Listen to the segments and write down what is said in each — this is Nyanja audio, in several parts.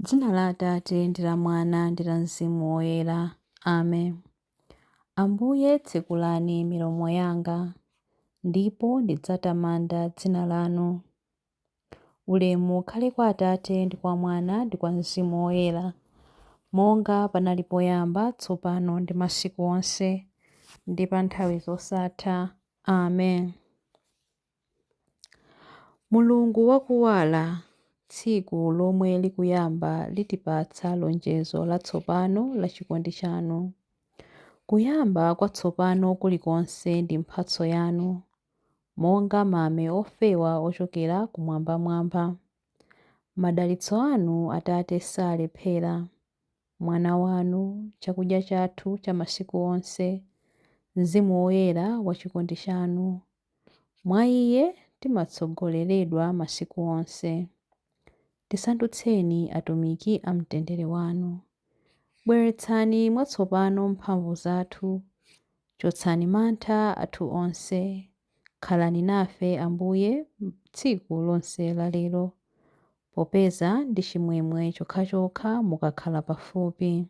Dzina la Atate ndi la Mwana ndi la Mzimu Woyera. Amen. Ambuye tsekulani milomo yanga, ndipo ndidzatamanda dzina lanu. Ulemu ukhale kwa Atate ndi kwa Mwana ndi kwa Mzimu Woyera, monga panali poyamba, tsopano ndi masiku onse, ndi pa nthawi zosatha. Amen. Mulungu wakuwala, tsiku lomwe likuyamba litipatsa lonjezo latsopano la chikondi chanu. Kuyamba kwatsopano kulikonse ndi mphatso yanu, monga mame ofewa ochokera kumwambamwamba. Madalitso anu Atate salephera, mwana wanu, chakudya chathu cha masiku onse, Mzimu Woyera wa chikondi chanu. Mwa Iye timatsogoleredwa masiku onse. Tisandutseni atumiki a mtendere wanu. Bweretsani mwatsopano mphamvu zathu, chotsani mantha athu onse. Khalani nafe Ambuye tsiku lonse la lero, popeza ndi chimwemwe chokhachokha mukakhala pafupi.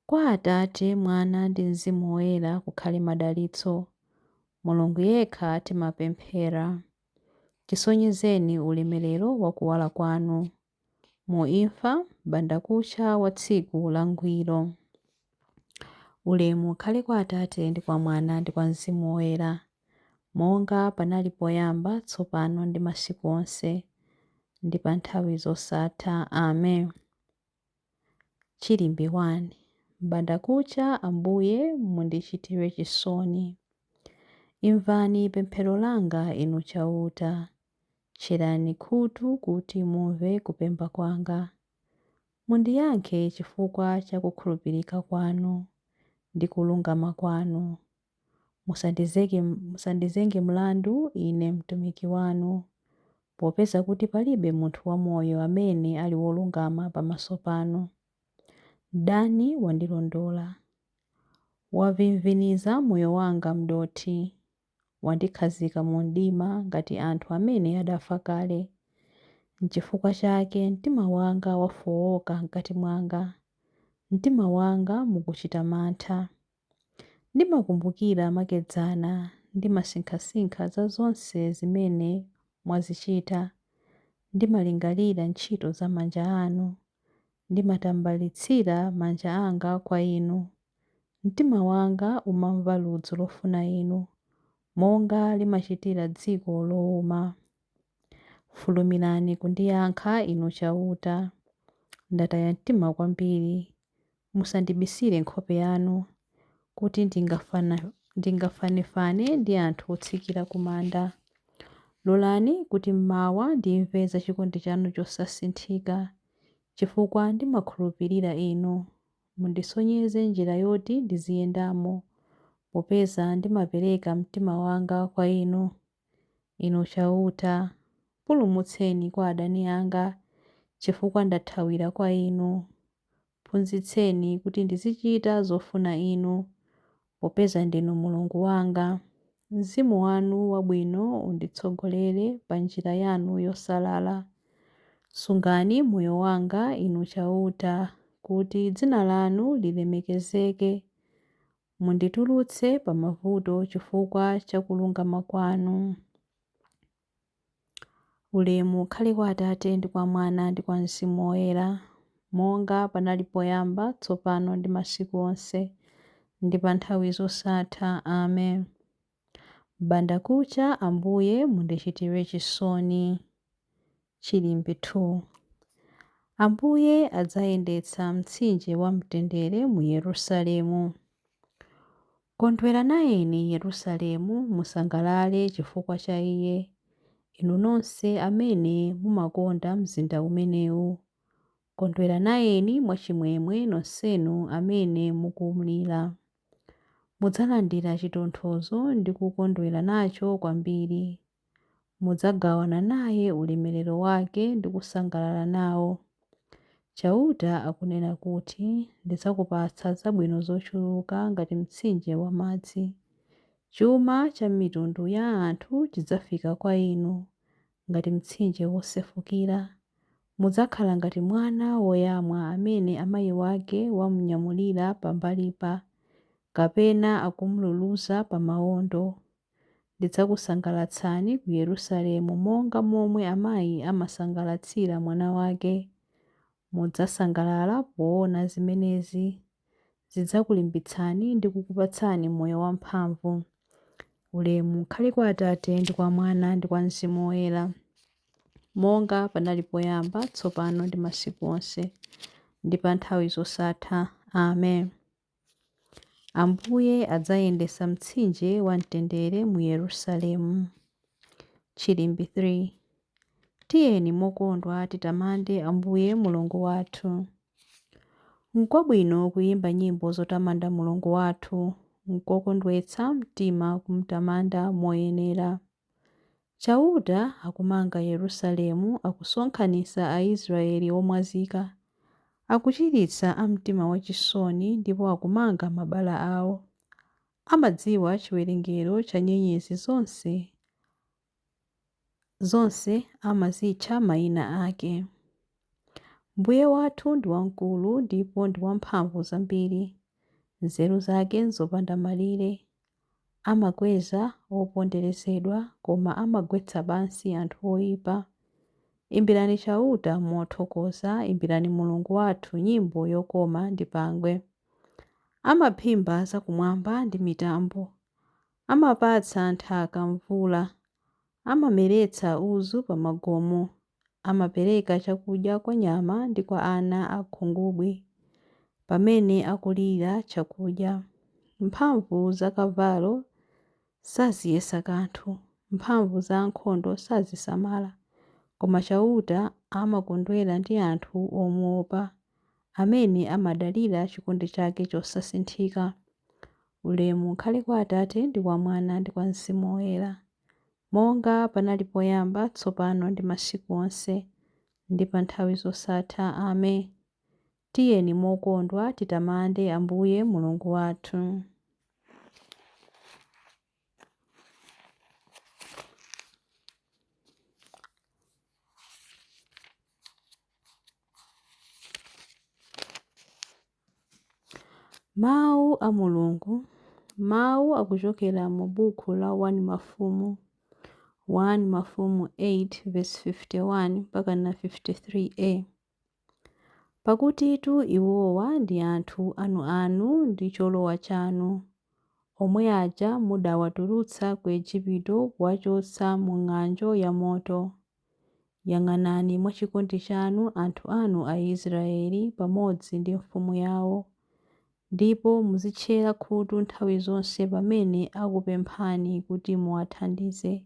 Kwa Atate, Mwana ndi Mzimu Woyera kukhale madalitso. Mulungu yekha timapemphera. Tisonyezeni ulemerero wa kuwala kwanu, mu imfa bandakucha wa tsiku langwiro. Ulemu ukhale kwa Atate ndi kwa Mwana ndi kwa Mzimu Woyera, monga panali poyamba, tsopano ndi masiku onse, ndi pa nthawi zosatha. Amen. Chilimbi 1. Bandakucha Ambuye mundichitire chisoni. Imvani pemphero langa inu chauta. Tcherani khutu kuti mumve kupempha kwanga. Mundiyankhe chifukwa cha kukhulupirika kwanu ndi kulungama kwanu. Musandizenge mlandu ine mtumiki wanu, popeza kuti palibe munthu wamoyo amene ali wolungama pamaso panu. Dani wandilondola, wavimviniza moyo wanga mdothi, wandikhazika mu mdima ngati anthu amene adafa kale. N'chifukwa chake mtima wanga wafowoka mkati mwanga, mtima wanga mukuchita mantha. Ndimakumbukira makedzana, ndimasinkhasinkha za zonse zimene mwazichita. Ndimalingalira ntchito za manja anu, ndimatambalitsira manja anga kwa inu. Mtima wanga umamva ludzu lofuna inu, monga limachitira dziko lowuma. Fulumirani kundiyankha inu chauta. Ndataya mtima kwambiri, musandibisire nkhope yanu, kuti ndingafanefane ndi anthu otsikira ku manda. Lolani kuti mmawa ndimve za chikondi chanu chosasinthika, chifukwa ndimakhulupirira inu. Mundisonyeze njira yoti ndiziyendamo, popeza ndimapereka mtima wanga kwa inu. Inu chauta, pulumutseni kwa adani anga, chifukwa ndathawira kwa inu. Phunzitseni kuti ndizichita zofuna inu, popeza ndinu Mulungu wanga. Mzimu wanu wabwino unditsogolere pa njira yanu yosalala. Sungani moyo wanga inu chauta, kuti dzina lanu lilemekezeke. Munditulutse pa mavuto chifukwa cha kulungama kwanu. Ulemu ukhale kwa Atate ndi kwa Mwana ndi kwa Mzimu Woyera, monga panali poyamba, tsopano ndi masiku onse, ndi pa nthawi zosatha. Amen. Bandakucha Ambuye mundichitire chisoni. Chilimbi 2. Ambuye adzayendetsa mtsinje wa mtendere mu Yerusalemu. Kondwera nayeni Yerusalemu, musangalale chifukwa cha Iye, inu nonse amene mumakonda mzinda umenewu. Kondwera nayeni mwachimwemwe nonsenu amene mukumlira. Mudzalandira chitonthozo ndi kukondwera nacho kwambiri. Mudzagawana naye ulemerero wake ndi kusangalala nawo. Chauta akunena kuti, ndidzakupatsa zabwino zochuluka ngati mtsinje wa madzi. Chuma cha mitundu ya anthu chidzafika kwa inu, ngati mtsinje wosefukira. mudzakhala ngati mwana woyamwa amene amayi wake wamunyamulira pambalipa kapena akumululuza pa mawondo. Ndidzakusangalatsani ku Yerusalemu monga momwe amayi amasangalatsira mwana wake. Mudzasangalala poona zimenezi. Zidzakulimbitsani ndi kukupatsani moyo wamphamvu. Ulemu ukhale kwa Atate ndi kwa Mwana ndi kwa Mzimu Woyera, monga panali poyamba, tsopano ndi masiku onse, ndi pa nthawi zosatha. Amen. Ambuye adzayendesa mtsinje wa mtendere mu Yerusalemu. Chilimbi 3. Tiyeni mokondwa titamande Ambuye Mulungu wathu. N'kwabwino kuyimba nyimbo zotamanda Mulungu wathu, n'kokondwetsa mtima kumtamanda moyenera. Chauta akumanga Yerusalemu, akusonkhanitsa Aisraeli omwazika, akuchiritsa amtima wachisoni ndipo akumanga mabala awo. Amadziwa chiwerengero cha nyenyezi zonse amazitcha mayina ake. Mbuye wathu ndi wamkulu ndipo ndi wamphamvu zambiri, nzeru zake nzopanda malire. Amakweza oponderezedwa koma amagwetsa pansi anthu oyipa. Imbirani chauta mothokoza, imbirani Mulungu wathu nyimbo yokoma ndi pangwe. Amaphimba zakumwamba ndi mitambo, amapatsa nthaka mvula, amameretsa udzu pa magomo, amapereka chakudya kwa nyama ndi kwa ana akhungubwi pamene akulira chakudya. Mphamvu za kavalo saziyesa kanthu, mphamvu za ankhondo sazisamala, koma chauta amakondwera ndi anthu omuopa, amene amadalira chikondi chake chosasinthika. Ulemu ukhale kwa Atate ndi kwa Mwana ndi kwa Mzimu Woyera, monga panali poyamba, tsopano ndi masiku onse, ndi pa nthawi zosatha. Amen. Tiyeni mokondwa titamande Ambuye Mulungu wathu. Mawu a Mulungu. Mawu akuchokera mu buku la 1 Mafumu 8:51 mpaka na 53a. Pakutitu iwowa ndi anthu anu ndi cholowa chanu, omwe aja mudawatulutsa ku Igupto kuwachotsa mu ng'anjo ya moto. Yang'anani mwachikondi chanu anthu anu Aisraeli pamodzi ndi mfumu yawo, ndipo muzitchera khutu nthawi zonse pamene akupemphani kuti muwathandize,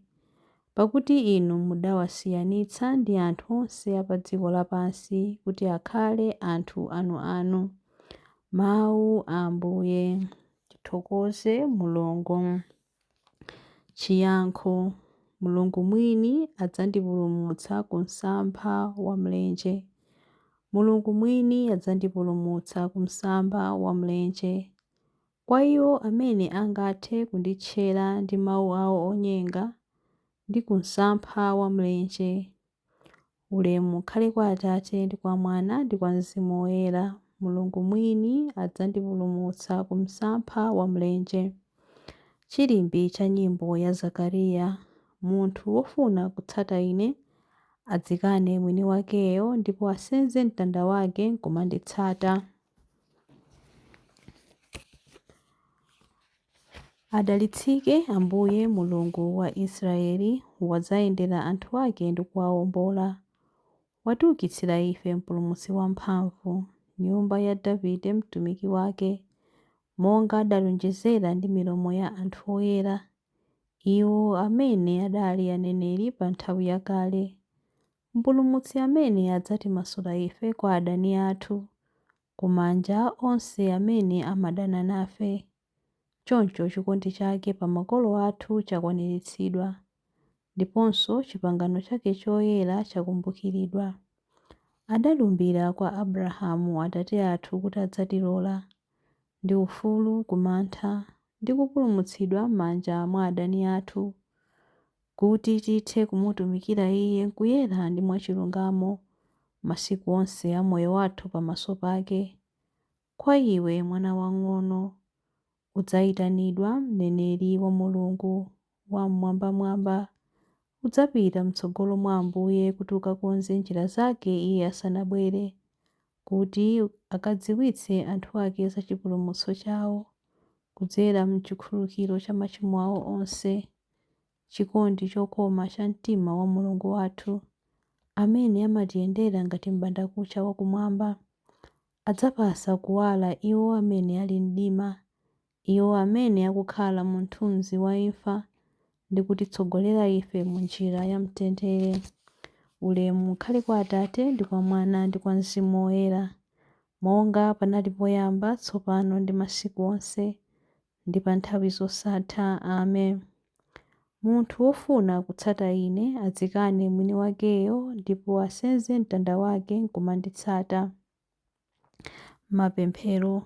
pakuti inu mudawasiyanitsa ndi anthu onse a pa dziko lapansi kuti akhale anthu anu. Mawu a Ambuye. Tithokoze Mulungu. Chiyankho. Mulungu mwini adzandipulumutsa ku msampha wa mlenje. Mulungu mwini adzandipulumutsa ku msampha wa mlenje. Kwa iwo amene angathe kunditchera ndi mawu awo onyenga, ndi ku msampha wa mlenje. Ulemu ukhale kwa Atate ndi kwa Mwana ndi kwa Mzimu Woyera. Mulungu mwini adzandipulumutsa ku msampha wa mlenje. Chilimbi cha nyimbo ya Zakariya. Munthu wofuna kutsata ine adzikane mwini wakeyo ndipo asenze mtanda wake n'kumanditsata. Adalitsike Ambuye Mulungu wa Israeli, wadzayendera anthu ake ndi kuwawombola. Watiukitsira ife mpulumutsi wamphamvu, nyumba ya Davide mtumiki wake, monga adalonjezera ndi milomo ya anthu oyera, iwo amene adali aneneri pa nthawi yakale. Mpulumutsi amene adzatimasula ife kwa adani athu, kumanja onse amene amadana nafe. Choncho chikondi chake pa makolo athu chakwaniritsidwa, ndiponso chipangano chake choyera chakumbukiridwa. Adalumbira kwa Abrahamu atate athu kuti adzatilola ndi ufulu kumantha ndi kupulumutsidwa m'manja mwa adani athu, kuti tithe kumutumikira Iye nkuyera ndi mwachilungamo masiku onse a moyo wathu pamaso pake. Kwa iwe mwana wang'ono udzayitanidwa mneneri wa Mulungu wammwambamwamba. Udzapita m'tsogolo mwa Ambuye kuti ukakonze njira zake Iye asanabwere, kuti akadziwitse anthu ake za chipulumutso chawo kudzera m'chikhululukiro cha machimo awo onse. Chikondi chokoma cha mtima wa Mulungu wathu, amene amatiyendera ngati m'bandakucha wakumwamba, adzapasa kuwala iwo amene ali mdima, iwo amene akukhala mu mthunzi wa imfa, ndi kutitsogolera ife mu njira ya mtendere. Ulemu ukhale kwa Atate ndi kwa Mwana ndi kwa Mzimu Woyera, monga panali poyamba, tsopano ndi masiku onse, ndi pa nthawi zosatha. Amen. Munthu wofuna kutsata Ine adzikane mwini wakeyo ndipo asenze mtanda wake n'kumanditsata. Mapemphero.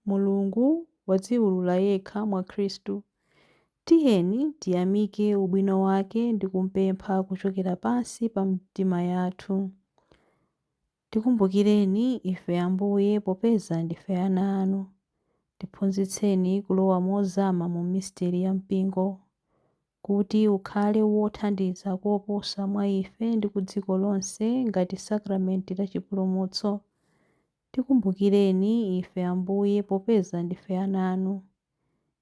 Mulungu wadziwulula yekha mwa Khristu. Tiyeni tiyamike ubwino wake ndi kumpempha kuchokera pansi pa mitima yathu. Tikumbukireni ife Ambuye popeza ndife ana anu. Tiphunzitseni kulowa mozama mu misteri ya mpingo, kuti ukhale wothandiza koposa mwa ife ndi ku dziko lonse ngati sakramenti la chipulumutso. Tikumbukireni ife Ambuye popeza ndife ana anu.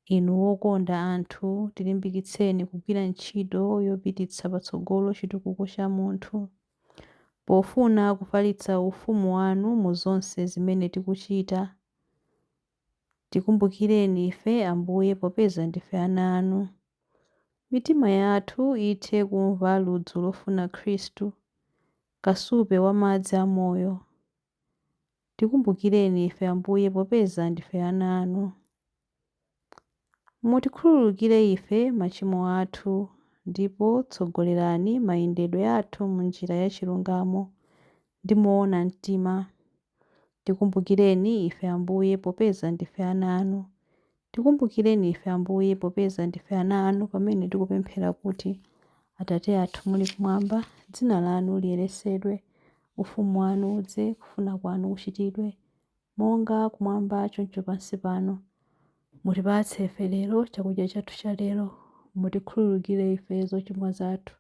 Inu wokonda anthu, tilimbikitseni kugwira ntchito yopititsa patsogolo chitukuko cha munthu, pofuna kufalitsa ufumu wanu mu zonse zimene tikuchita. Tikumbukireni ife Ambuye popeza ndife ana anu. Mitima yathu ithe kumva ludzu lofuna Khristu, kasupe wa madzi amoyo. Tikumbukireni ife Ambuye popeza ndife ana anu. Mutikhululukire ife machimo athu, ndipo tsogolerani mayendedwe athu mu njira ya chilungamo ndi moona mtima. Tikumbukireni ife Ambuye popeza ndife ana anu. Tikumbukireni ife Ambuye popeza ndife ana anu pamene tikupemphera kuti: Atate athu muli kumwamba, dzina lanu liyeretsedwe, ufumu wanu udze, kufuna kwanu kuchitidwe, monga kumwamba choncho pansi pano. Mutipatse ife lero chakudya chathu cha lero. Mutikhululukire ife zochimwa zathu,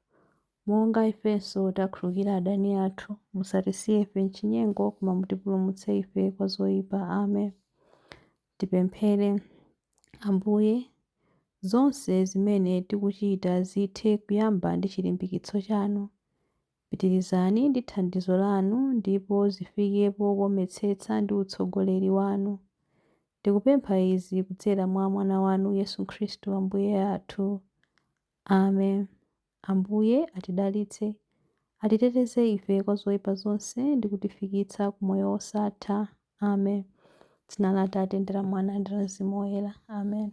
monga ifenso takhululukira adani athu. Musatisiye ife m'chinyengo, koma mutipulumutse ife kwa zoyipa. Amen. Tipemphere. Ambuye, zonse zimene tikuchita zithe kuyamba ndi chilimbikitso chanu. Pitirizani ndi thandizo lanu ndipo zifike pokometsetsa ndi utsogoleri wanu. Tikupempha izi kudzera mwa mwana wanu Yesu Khristu Ambuye athu. Amen. Ambuye atidalitse, atiteteze ife kwa zoyipa zonse ndi kutifikitsa ku moyo wosatha. Amen. Dzina la Atate ndi la Mwana ndi la Mzimu Woyera. Amen.